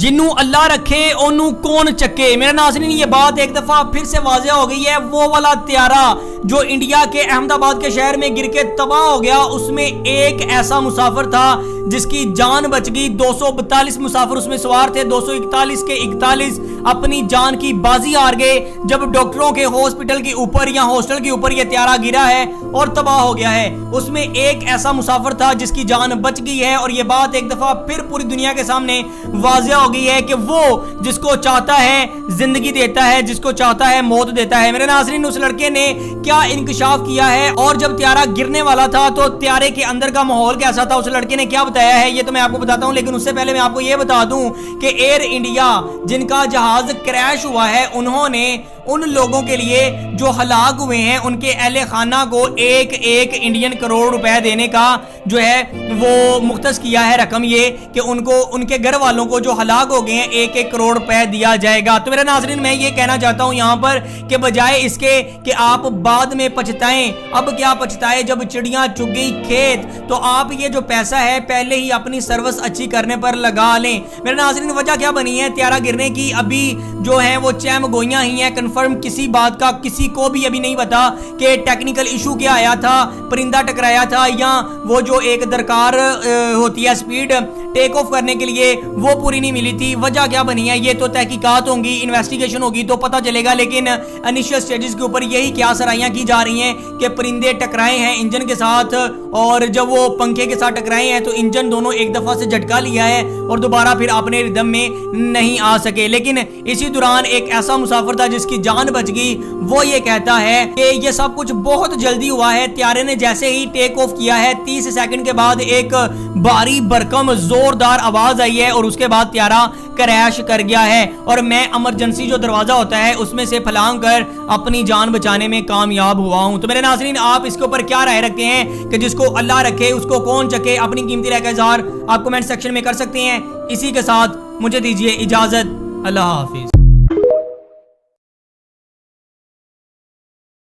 जिन्नू अल्लाह रखे ओनू कौन चके। मेरा नाज़रीन ये बात एक दफा फिर से वाज़ेह हो गई है। वो वाला त्यारा जो इंडिया के अहमदाबाद के शहर में गिर के तबाह हो गया, उसमें एक ऐसा मुसाफिर था जिसकी जान बच गई। 242 मुसाफिर उसमें सवार थे, 241 के 41 अपनी जान की बाजी हार गए जब डॉक्टरों के हॉस्पिटल के ऊपर या हॉस्टल के ऊपर यह त्यारा गिरा है और तबाह हो गया है। उसमें एक ऐसा मुसाफिर था जिसकी जान बच गई है और यह बात एक दफा फिर पूरी दुनिया के सामने वाज़ेह हो गई है कि वो जिसको चाहता है जिंदगी देता है, जिसको चाहता है मौत देता है। मेरे नाज़रीन, उस लड़के ने क्या इंकशाफ किया है और जब त्यारा गिरने वाला था तो त्यारे के अंदर का माहौल कैसा था, उस लड़के ने क्या बताया है, ये तो मैं आपको बताता हूं। लेकिन उससे पहले मैं आपको ये बता दूं कि एयर इंडिया जिनका जहाज क्रैश हुआ है, उन्होंने उन लोगों के लिए जो हलाक हुए हैं उनके अहले खाना को एक एक इंडियन करोड़ रुपए देने का जो है वो मुख्तस किया है रकम, ये कि उनको उनके घर वालों को जो हलाक हो गए हैं 1-1 करोड़ रुपए दिया जाएगा। तो मेरे नाज़रीन, मैं ये कहना चाहता हूं यहां पर कि बजाय इसके कि आप बाद में पछताएं, अब क्या पछताएं जब चिड़ियां चुग गई खेत, तो आप ये जो पैसा है पहले ही अपनी सर्विस अच्छी करने पर लगा लें। मेरे नाज़रीन, वजह क्या बनी है त्यारा गिरने की, अभी जो है वो चैम गोइयां ही है। कंफर्म किसी बात का किसी को भी अभी नहीं पता कि टेक्निकल इशू क्या आया था, परिंदा टकराया था या वो जो एक दरकार होती है स्पीड टेक ऑफ करने के लिए वो पूरी नहीं मिली थी। वजह क्या बनी है ये तो तहकीकात होंगी, इन्वेस्टिगेशन होगी तो पता चलेगा। लेकिन इनिशियल स्टेजेस के ऊपर यही क्या सराहियां की जा रही हैं कि परिंदे टकराए हैं इंजन के साथ और जब वो पंखे के साथ टकराए हैं तो इंजन दोनों एक दफा से झटका लिया है और दोबारा फिर अपने रिदम में नहीं आ सके। लेकिन इसी दौरान एक ऐसा मुसाफिर था जिसकी जान बच गई। वो ये कहता है कि ये सब कुछ बहुत जल्दी हुआ है। त्यारे ने जैसे ही टेक ऑफ किया है 30 सेकंड के बाद एक भारी भरकम जोरदार आवाज आई है और उसके बाद त्यारा क्रैश कर गया है और मैं इमरजेंसी जो दरवाजा होता है उसमें से फलांग कर अपनी जान बचाने में कामयाब हुआ हूं। तो मेरे नाज़रीन, आप इसके ऊपर क्या राय रखते हैं कि जिसको अल्लाह रखे उसको कौन चके? अपनी कीमती राय का इज़हार आप कमेंट सेक्शन में कर सकते हैं। इसी के साथ मुझे दीजिए इजाजत। अल्लाह हाफिज।